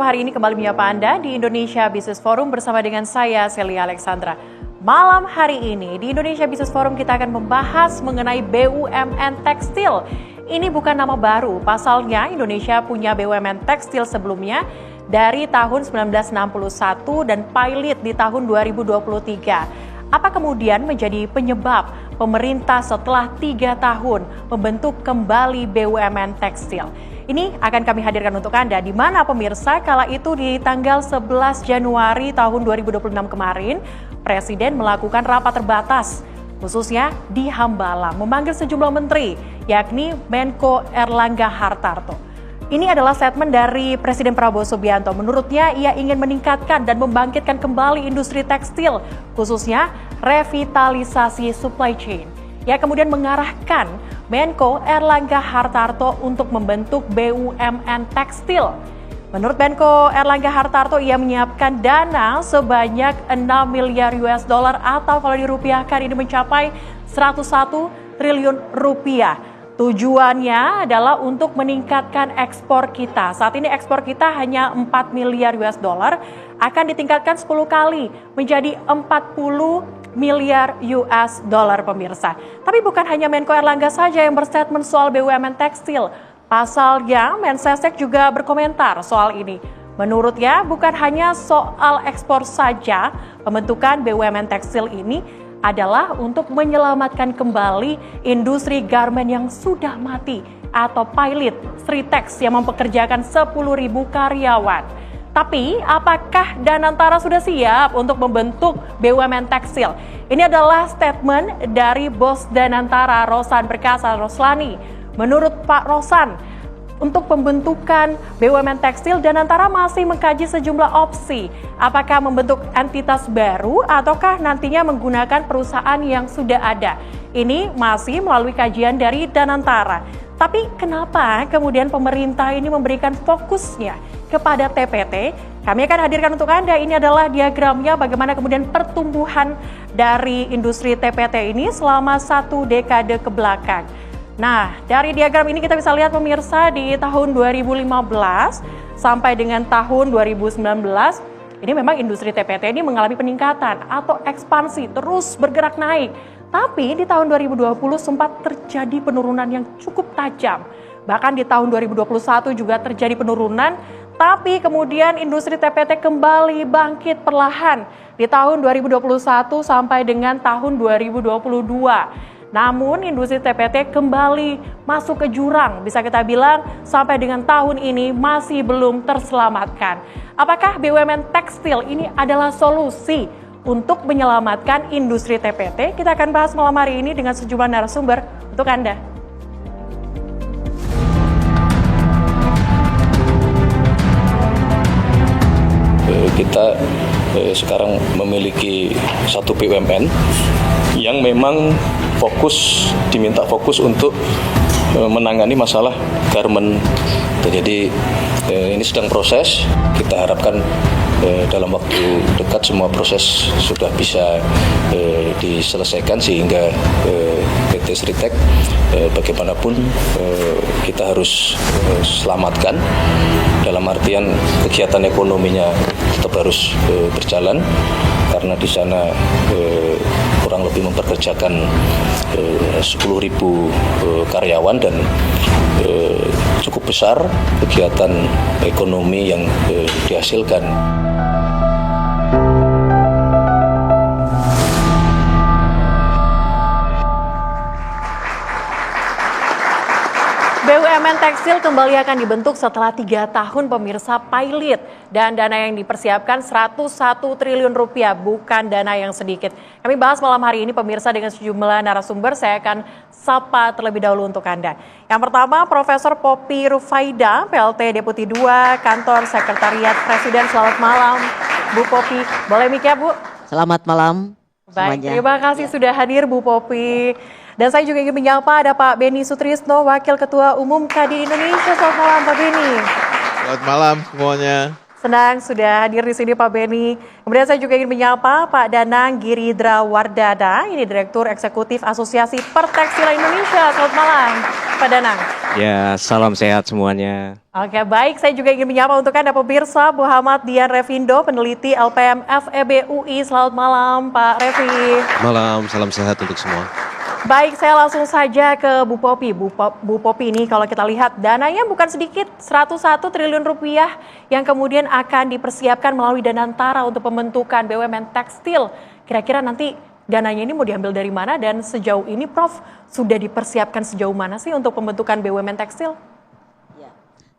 malam hari ini kembali menyapa Anda di Indonesia Business Forum bersama dengan saya, Celia Alexandra. Malam hari ini di Indonesia Business Forum kita akan membahas mengenai BUMN Tekstil. Ini bukan nama baru, pasalnya Indonesia punya BUMN Tekstil sebelumnya dari tahun 1961 dan pilot di tahun 2023. Apa kemudian menjadi penyebab pemerintah setelah 3 tahun membentuk kembali BUMN Tekstil? Ini akan kami hadirkan untuk Anda, di mana pemirsa kala itu di tanggal 11 Januari tahun 2026 kemarin, Presiden melakukan rapat terbatas, khususnya di Hambalang, memanggil sejumlah menteri, yakni Menko Erlangga Hartarto. Ini adalah statement dari Presiden Prabowo Subianto. Menurutnya, ia ingin meningkatkan dan membangkitkan kembali industri tekstil, khususnya revitalisasi supply chain. Ia kemudian mengarahkan Menko Erlangga Hartarto untuk membentuk BUMN Tekstil. Menurut Menko Erlangga Hartarto, ia menyiapkan dana sebanyak 6 miliar US dollar atau kalau dirupiahkan ini mencapai 101 triliun rupiah. Tujuannya adalah untuk meningkatkan ekspor kita. Saat ini ekspor kita hanya 4 miliar US dollar, akan ditingkatkan 10 kali menjadi 40 miliar US dollar pemirsa. Tapi bukan hanya Menko Erlangga saja yang berstatement soal BUMN Tekstil. Pasalnya Mensesnek juga berkomentar soal ini. Menurutnya bukan hanya soal ekspor saja, pembentukan BUMN Tekstil ini adalah untuk menyelamatkan kembali industri garmen yang sudah mati atau pilot Sritex yang mempekerjakan 10.000 karyawan. Tapi apakah Danantara sudah siap untuk membentuk BUMN Tekstil? Ini adalah statement dari bos Danantara, Rosan Perkasa Roslani. Menurut Pak Rosan, untuk pembentukan BUMN Tekstil, Danantara masih mengkaji sejumlah opsi. Apakah membentuk entitas baru ataukah nantinya menggunakan perusahaan yang sudah ada? Ini masih melalui kajian dari Danantara. Tapi kenapa kemudian pemerintah ini memberikan fokusnya kepada TPT? Kami akan hadirkan untuk Anda. Ini adalah diagramnya bagaimana kemudian pertumbuhan dari industri TPT ini selama 1 dekade ke belakang. Nah, dari diagram ini kita bisa lihat pemirsa di tahun 2015 sampai dengan tahun 2019, ini memang industri TPT ini mengalami peningkatan atau ekspansi terus bergerak naik. Tapi di tahun 2020 sempat terjadi penurunan yang cukup tajam. Bahkan di tahun 2021 juga terjadi penurunan, tapi kemudian industri TPT kembali bangkit perlahan di tahun 2021 sampai dengan tahun 2022. Namun industri TPT kembali masuk ke jurang, bisa kita bilang sampai dengan tahun ini masih belum terselamatkan. Apakah BUMN Tekstil ini adalah solusi untuk menyelamatkan industri TPT? Kita akan bahas malam hari ini dengan sejumlah narasumber untuk Anda. Kita sekarang memiliki satu BUMN yang memang diminta fokus untuk menangani masalah garmen. Jadi ini sedang proses, kita harapkan dalam waktu dekat semua proses sudah bisa diselesaikan sehingga PT Sritex bagaimanapun kita harus selamatkan, dalam artian kegiatan ekonominya tetap harus berjalan karena di sana kurang lebih mempekerjakan 10.000 karyawan dan cukup besar kegiatan ekonomi yang dihasilkan. BUMN Tekstil kembali akan dibentuk setelah 3 tahun pemirsa pilot, dan dana yang dipersiapkan 101 triliun rupiah, bukan dana yang sedikit. Kami bahas malam hari ini pemirsa dengan sejumlah narasumber. Saya akan sapa terlebih dahulu untuk Anda. Yang pertama, Profesor Poppy Rufaida, PLT Deputi 2 Kantor Sekretariat Presiden. Selamat malam Bu Poppy. Boleh mic ya Bu? Selamat malam Baik, semuanya. terima kasih sudah hadir Bu Poppy. Dan saya juga ingin menyapa ada Pak Beni Sutrisno, Wakil Ketua Umum Kadin Indonesia. Selamat malam Pak Beni. Selamat malam semuanya. Senang sudah hadir di sini Pak Beni. Kemudian saya juga ingin menyapa Pak Danang Giridra Wardada, ini Direktur Eksekutif Asosiasi Pertekstilan Indonesia. Selamat malam. Pak Danang. Ya, salam sehat semuanya. Oke, baik. Saya juga ingin menyapa untuk Anda pemirsa, Muhammad Dian Revindo, peneliti LPM FEB UI. Selamat malam, Pak Revi. Malam, salam sehat untuk semua. Baik, saya langsung saja ke Bu Popi. Bu Popi ini kalau kita lihat dananya bukan sedikit, 101 triliun rupiah yang kemudian akan dipersiapkan melalui Danantara untuk pembentukan BUMN tekstil. Kira-kira nanti dananya ini mau diambil dari mana dan sejauh ini Prof sudah dipersiapkan sejauh mana sih untuk pembentukan BUMN tekstil? Ya,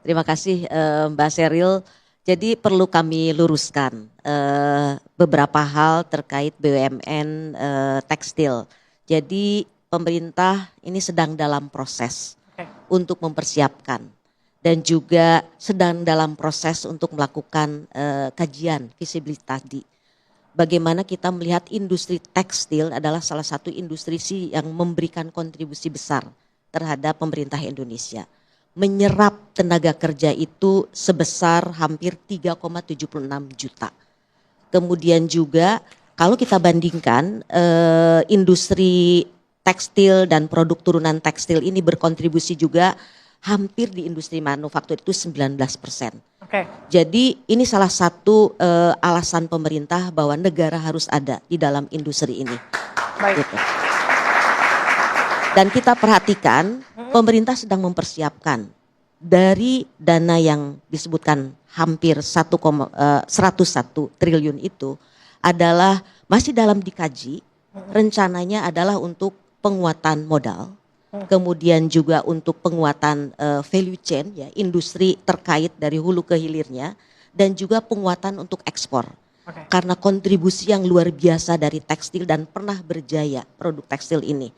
terima kasih Mbak Sheryl. Jadi perlu kami luruskan beberapa hal terkait BUMN tekstil. Jadi pemerintah ini sedang dalam proses untuk mempersiapkan dan juga sedang dalam proses untuk melakukan kajian visibility tadi. Bagaimana kita melihat industri tekstil adalah salah satu industri yang memberikan kontribusi besar terhadap pemerintah Indonesia. Menyerap tenaga kerja itu sebesar hampir 3,76 juta. Kemudian juga kalau kita bandingkan industri tekstil dan produk turunan tekstil ini berkontribusi juga hampir di industri manufaktur itu 19%. Oke. Jadi ini salah satu alasan pemerintah bahwa negara harus ada di dalam industri ini. Baik. Gitu. Dan kita perhatikan pemerintah sedang mempersiapkan dari dana yang disebutkan hampir 101 triliun itu adalah masih dalam dikaji, rencananya adalah untuk penguatan modal, kemudian juga untuk penguatan value chain, ya, industri terkait dari hulu ke hilirnya, dan juga penguatan untuk ekspor. Karena kontribusi yang luar biasa dari tekstil dan pernah berjaya produk tekstil ini.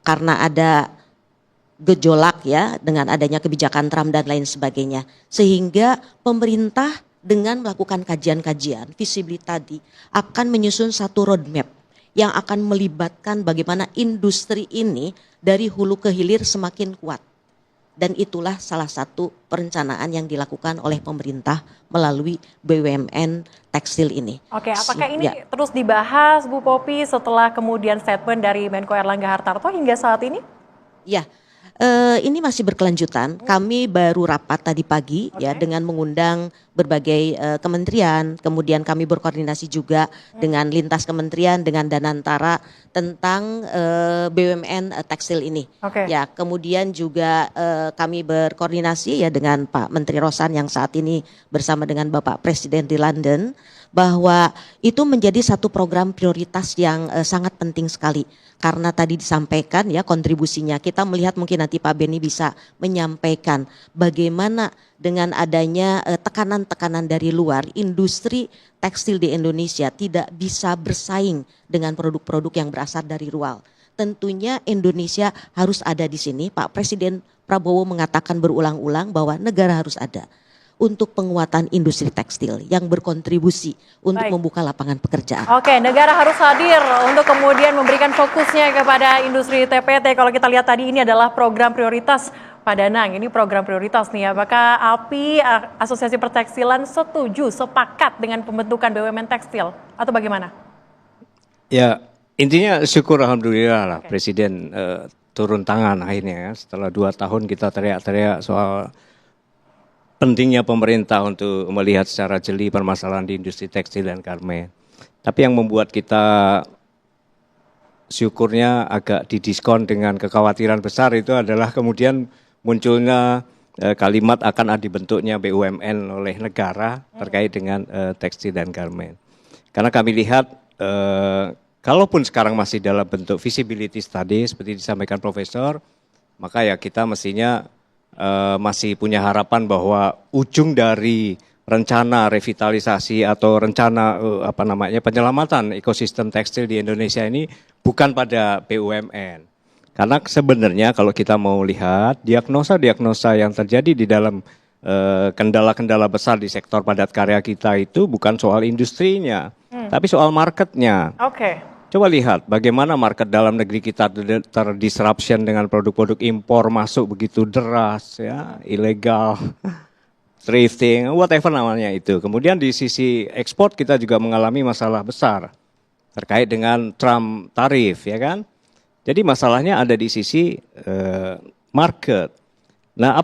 Karena ada gejolak ya dengan adanya kebijakan Trump dan lain sebagainya. Sehingga pemerintah dengan melakukan kajian-kajian visibility tadi akan menyusun satu roadmap yang akan melibatkan bagaimana industri ini dari hulu ke hilir semakin kuat. Dan itulah salah satu perencanaan yang dilakukan oleh pemerintah melalui BUMN tekstil ini. Oke, apakah ini terus dibahas Bu Popi setelah kemudian statement dari Menko Erlangga Hartarto hingga saat ini? Ya. Ini masih berkelanjutan. Kami baru rapat tadi pagi ya dengan mengundang berbagai kementerian. Kemudian kami berkoordinasi juga dengan lintas kementerian dengan Danantara tentang BUMN tekstil ini. Ya, kemudian juga kami berkoordinasi ya dengan Pak Menteri Rosan yang saat ini bersama dengan Bapak Presiden di London bahwa itu menjadi satu program prioritas yang sangat penting sekali. Karena tadi disampaikan ya kontribusinya, kita melihat mungkin nanti Pak Beni bisa menyampaikan bagaimana dengan adanya tekanan-tekanan dari luar, industri tekstil di Indonesia tidak bisa bersaing dengan produk-produk yang berasal dari luar. Tentunya Indonesia harus ada di sini. Pak Presiden Prabowo mengatakan berulang-ulang bahwa negara harus ada untuk penguatan industri tekstil yang berkontribusi untuk membuka lapangan pekerjaan. Oke, negara harus hadir untuk kemudian memberikan fokusnya kepada industri TPT. Kalau kita lihat tadi ini adalah program prioritas Pak Danang, ini program prioritas nih. Apakah API, Asosiasi Pertekstilan setuju, sepakat dengan pembentukan BUMN tekstil atau bagaimana? Ya, intinya syukur alhamdulillah lah Presiden turun tangan akhirnya ya. Setelah 2 tahun kita teriak-teriak soal pentingnya pemerintah untuk melihat secara jeli permasalahan di industri tekstil dan garmen. Tapi yang membuat kita syukurnya agak didiskon dengan kekhawatiran besar itu adalah kemudian munculnya kalimat akan dibentuknya BUMN oleh negara terkait dengan tekstil dan garmen. Karena kami lihat kalaupun sekarang masih dalam bentuk visibility study seperti disampaikan Profesor, maka ya kita mestinya masih punya harapan bahwa ujung dari rencana revitalisasi atau rencana penyelamatan ekosistem tekstil di Indonesia ini bukan pada BUMN. Karena sebenarnya kalau kita mau lihat diagnosa-diagnosa yang terjadi di dalam kendala-kendala besar di sektor padat karya kita itu bukan soal industrinya, tapi soal marketnya. Coba lihat bagaimana market dalam negeri kita terdisruption dengan produk-produk impor masuk begitu deras, ya, ilegal, thrifting, whatever namanya itu. Kemudian di sisi ekspor kita juga mengalami masalah besar terkait dengan Trump tarif, ya kan? Jadi masalahnya ada di sisi market. Nah,